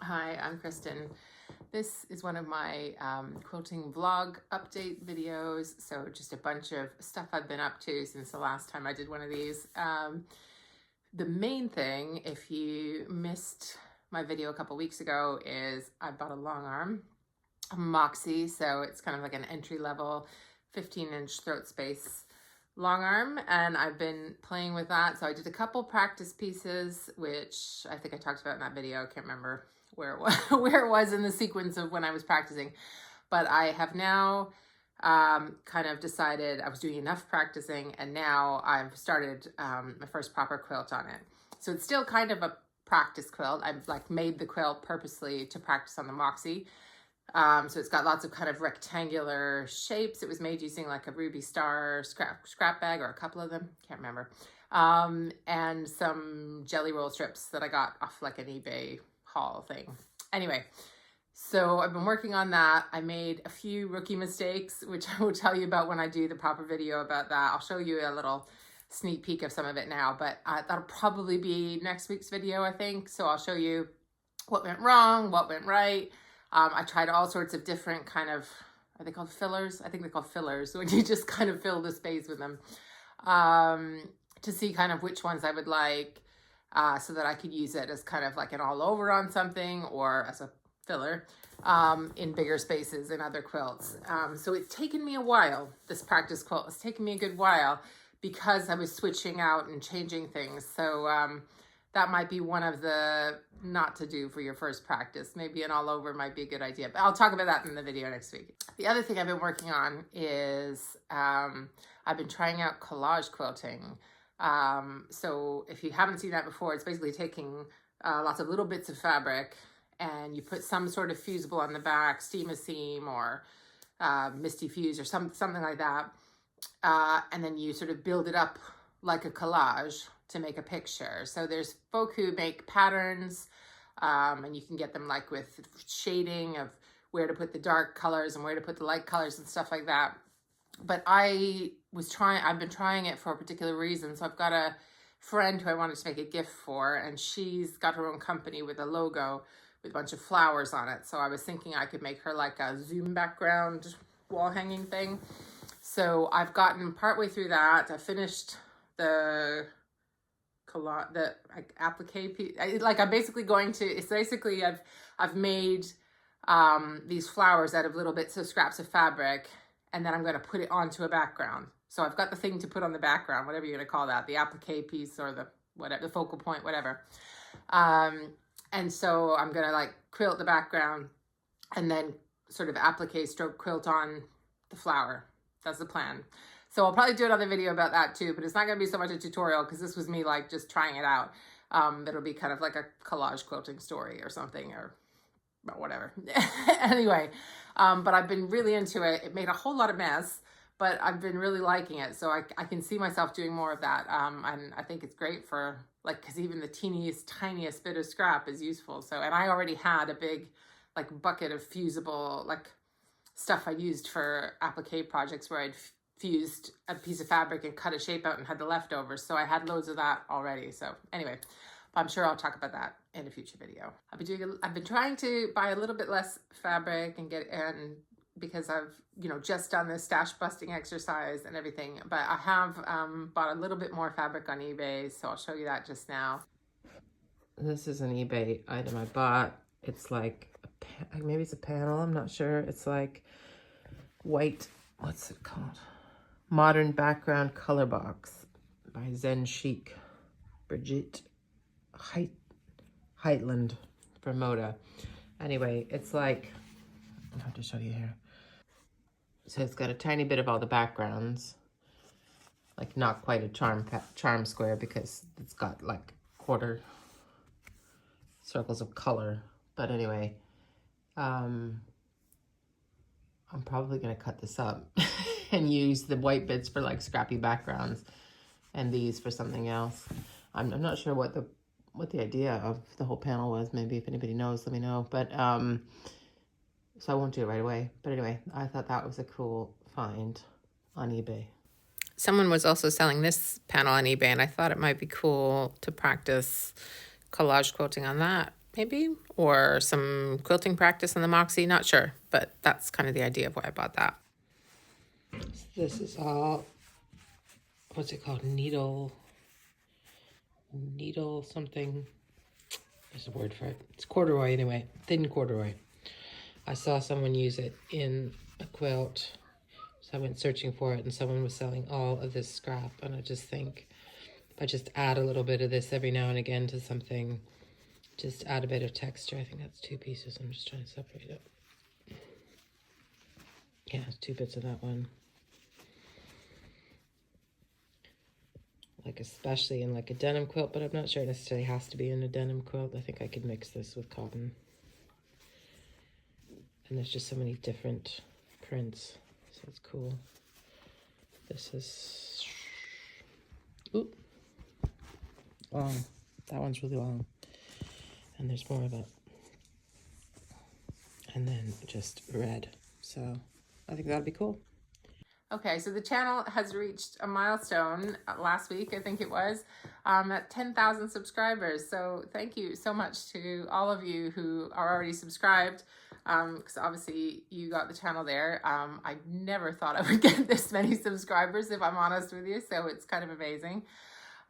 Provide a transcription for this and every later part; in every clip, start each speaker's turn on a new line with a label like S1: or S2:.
S1: Hi, I'm Kristen. This is one of my quilting vlog update videos. So just a bunch of stuff I've been up to since the last time I did one of these. The main thing, if you missed my video a couple weeks ago, is I bought a long arm, a Moxie. So it's kind of like an entry level 15-inch throat space long arm, and I've been playing with that. So I did a couple practice pieces, which I think I talked about in that video. I can't remember where it was in the sequence of when I was practicing, but I have now kind of decided I was doing enough practicing, and now I've started my first proper quilt on it. So it's still kind of a practice quilt. I've like made the quilt purposely to practice on the Moxie. So it's got lots of kind of rectangular shapes. It was made using like a Ruby Star scrap bag, or a couple of them, can't remember. And some jelly roll strips that I got off like an eBay haul thing. Anyway, so I've been working on that. I made a few rookie mistakes, which I will tell you about when I do the proper video about that. I'll show you a little sneak peek of some of it now, but that'll probably be next week's video, I think. So I'll show you what went wrong, what went right. I tried all sorts of different kind of, are they called fillers? I think they're called fillers, when you just kind of fill the space with them, to see kind of which ones I would like, so that I could use it as kind of like an all over on something, or as a filler in bigger spaces in other quilts. So it's taken me a while. This practice quilt has taken me a good while because I was switching out and changing things. So that might be one of the not to do for your first practice. Maybe an all over might be a good idea, but I'll talk about that in the video next week. The other thing I've been working on is I've been trying out collage quilting. So if you haven't seen that before, it's basically taking lots of little bits of fabric, and you put some sort of fusible on the back, steam a seam, or misty fuse, or something like that. And then you sort of build it up like a collage to make a picture. So there's folk who make patterns, and you can get them like with shading of where to put the dark colors and where to put the light colors and stuff like that. But I've been trying it for a particular reason. So I've got a friend who I wanted to make a gift for, and she's got her own company with a logo with a bunch of flowers on it. So I was thinking I could make her like a Zoom background wall hanging thing. So I've gotten partway through that. I finished the applique piece. I'm basically going to, it's basically I've made these flowers out of little bits of scraps of fabric, and then I'm going to put it onto a background. So I've got the thing to put on the background, whatever you're going to call that, the applique piece, or the whatever, the focal point, whatever. And so I'm going to like quilt the background and then sort of applique stroke quilt on the flower. That's the plan. So I'll probably do another video about that too, but it's not going to be so much a tutorial because this was me like just trying it out. It'll be kind of like a collage quilting story or something, or whatever. Anyway, but I've been really into it. It made a whole lot of mess, but I've been really liking it. So I can see myself doing more of that. And I think it's great for like, because even the tiniest bit of scrap is useful. So, and I already had a big like bucket of fusible like stuff I used for applique projects where I'd fused a piece of fabric and cut a shape out and had the leftovers. So I had loads of that already. So anyway, I'm sure I'll talk about that in a future video. I've been trying to buy a little bit less fabric and because I've, just done this stash busting exercise and everything, but I have bought a little bit more fabric on eBay. So I'll show you that just now.
S2: This is an eBay item I bought. It's like, maybe it's a panel, I'm not sure. It's like white, what's it called? Modern Background Color Box by Zen Chic, Brigitte Heitland from Moda. Anyway, it's like, I'll have to show you here. So it's got a tiny bit of all the backgrounds, like not quite a charm square because it's got like quarter circles of color. But anyway, I'm probably gonna cut this up and use the white bits for like scrappy backgrounds and these for something else. I'm not sure what the idea of the whole panel was. Maybe if anybody knows, let me know. But so I won't do it right away. But anyway, I thought that was a cool find on eBay.
S1: Someone was also selling this panel on eBay, and I thought it might be cool to practice collage quilting on that maybe, or some quilting practice in the Moxie, not sure, but that's kind of the idea of why I bought that.
S2: This is all, what's it called? Needle something. There's a word for it. It's corduroy anyway, thin corduroy. I saw someone use it in a quilt, so I went searching for it, and someone was selling all of this scrap, and I just think if I just add a little bit of this every now and again to something, just add a bit of texture. I think that's 2 pieces. I'm just trying to separate it. Yeah, it's 2 bits of that one. Like especially in like a denim quilt, but I'm not sure it necessarily has to be in a denim quilt. I think I could mix this with cotton. And there's just so many different prints, so it's cool. This is, ooh, long. That one's really long. And there's more of it. And then just red. So I think that'd be cool.
S1: Okay, so the channel has reached a milestone last week, I think it was, at 10,000 subscribers. So thank you so much to all of you who are already subscribed, because obviously you got the channel there. I never thought I would get this many subscribers, if I'm honest with you, so it's kind of amazing.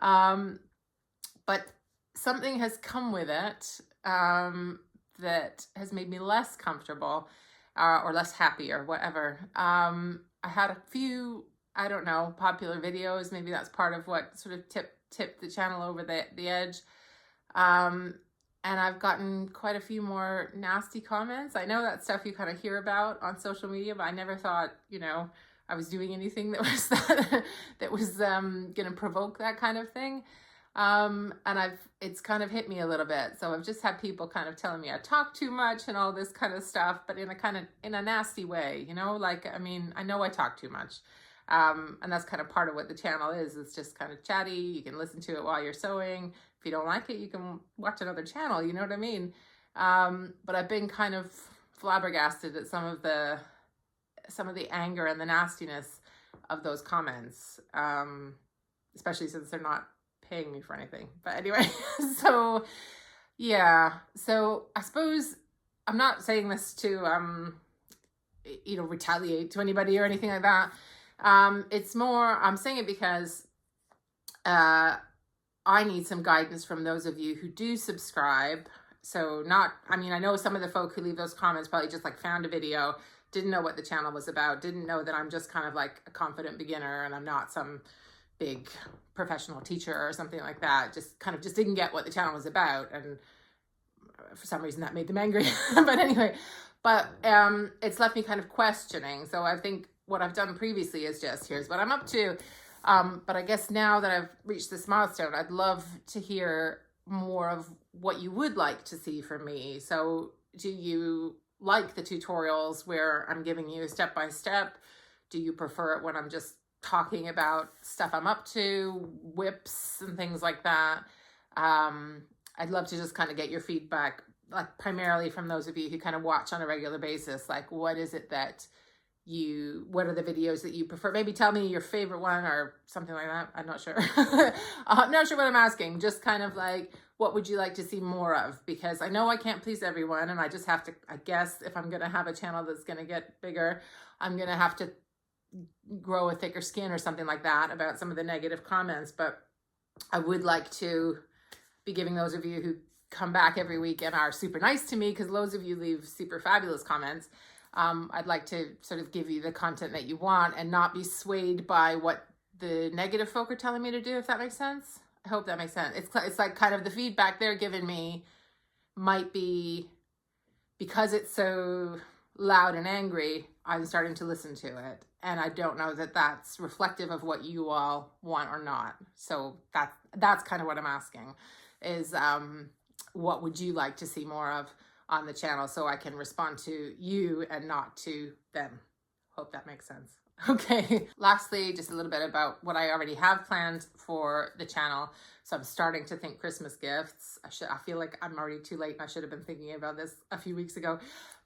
S1: But something has come with it that has made me less comfortable or less happy or whatever. I had a few, I don't know, popular videos. Maybe that's part of what sort of tipped the channel over the edge. And I've gotten quite a few more nasty comments. I know that stuff you kind of hear about on social media, but I never thought, you know, I was doing anything that was that was going to provoke that kind of thing. And it's kind of hit me a little bit. So I've just had people kind of telling me I talk too much and all this kind of stuff, but in a nasty way, you know, like, I mean, I know I talk too much. And that's kind of part of what the channel is. It's just kind of chatty. You can listen to it while you're sewing. If you don't like it, you can watch another channel, you know what I mean? But I've been kind of flabbergasted at some of the anger and the nastiness of those comments, especially since they're not paying me for anything. But anyway, so yeah, so I suppose I'm not saying this to you know, retaliate to anybody or anything like that. It's more, I'm saying it because I need some guidance from those of you who do subscribe. So I mean, I know some of the folk who leave those comments probably just like found a video, didn't know what the channel was about, didn't know that I'm just kind of like a confident beginner and I'm not some big professional teacher or something like that. Just didn't get what the channel was about, and for some reason that made them angry. But anyway, it's left me kind of questioning. So I think what I've done previously is just, here's what I'm up to. But I guess now that I've reached this milestone, I'd love to hear more of what you would like to see from me. So do you like the tutorials where I'm giving you step by step? Do you prefer it when I'm just talking about stuff I'm up to, whips and things like that? I'd love to just kind of get your feedback, like primarily from those of you who kind of watch on a regular basis. Like, what is it that what are the videos that you prefer? Maybe tell me your favorite one or something like that. I'm not sure. I'm not sure what I'm asking. Just kind of like, what would you like to see more of? Because I know I can't please everyone, and I just have to, I guess, if I'm going to have a channel that's going to get bigger, I'm going to have to grow a thicker skin or something like that about some of the negative comments. But I would like to be giving those of you who come back every week and are super nice to me, because loads of you leave super fabulous comments. I'd like to sort of give you the content that you want and not be swayed by what the negative folk are telling me to do, if that makes sense. I hope that makes sense. It's like kind of the feedback they're giving me might be, because it's so loud and angry, I'm starting to listen to it. And I don't know that that's reflective of what you all want or not. So that's kind of what I'm asking is, what would you like to see more of on the channel, so I can respond to you and not to them. Hope that makes sense. Okay. Lastly, just a little bit about what I already have planned for the channel. So I'm starting to think Christmas gifts. I feel like I'm already too late and I should have been thinking about this a few weeks ago.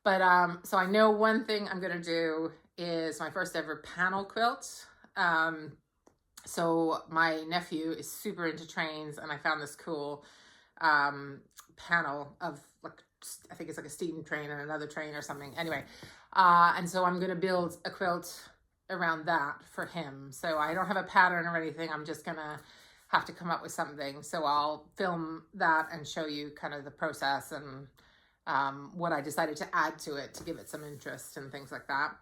S1: But so I know one thing I'm going to do is my first ever panel quilt. So my nephew is super into trains, and I found this cool panel of like, I think it's like a steam train and another train or something. Anyway, and so I'm going to build a quilt around that for him. So I don't have a pattern or anything. I'm just going to have to come up with something. So I'll film that and show you kind of the process and what I decided to add to it to give it some interest and things like that.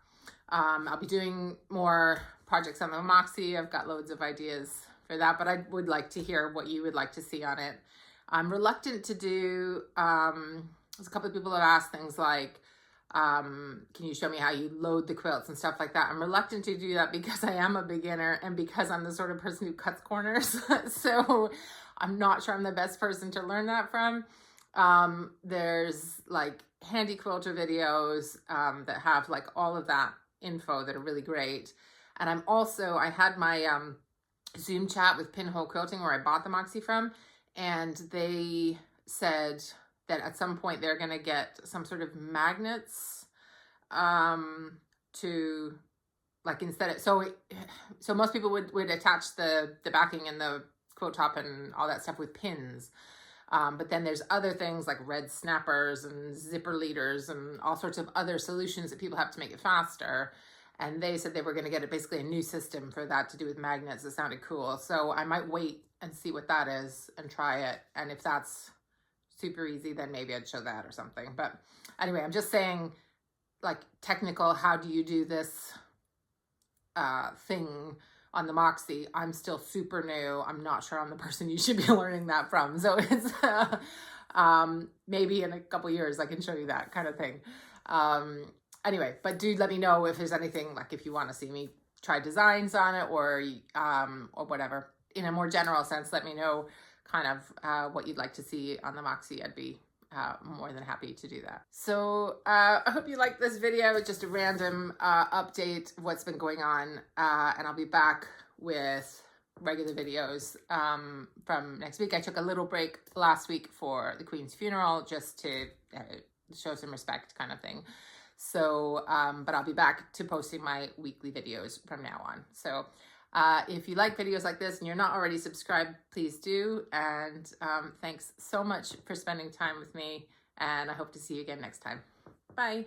S1: I'll be doing more projects on the Moxie. I've got loads of ideas for that, but I would like to hear what you would like to see on it. I'm reluctant to do, there's a couple of people have asked things like, can you show me how you load the quilts and stuff like that? I'm reluctant to do that because I am a beginner and because I'm the sort of person who cuts corners. So I'm not sure I'm the best person to learn that from. There's like handy quilter videos that have like all of that info that are really great. And I had my Zoom chat with Pinhole Quilting where I bought the Moxie from, and they said that at some point they're going to get some sort of magnets to like instead of, so most people would attach the backing and the quilt top and all that stuff with pins. But then there's other things like red snappers and zipper leaders and all sorts of other solutions that people have to make it faster. And they said they were going to get basically a new system for that to do with magnets. It sounded cool. So I might wait and see what that is and try it. And if that's super easy, then maybe I'd show that or something. But anyway, I'm just saying like technical, how do you do this thing on the Moxie? I'm still super new. I'm not sure I'm the person you should be learning that from. So it's maybe in a couple years I can show you that kind of thing. Anyway, but do let me know if there's anything, like if you want to see me try designs on it or whatever. In a more general sense, let me know kind of what you'd like to see on the Moxie. I'd be more than happy to do that. So I hope you liked this video. Just a random update of what's been going on. And I'll be back with regular videos from next week. I took a little break last week for the Queen's funeral just to show some respect kind of thing. So, but I'll be back to posting my weekly videos from now on. So if you like videos like this and you're not already subscribed, please do. And thanks so much for spending time with me. And I hope to see you again next time. Bye.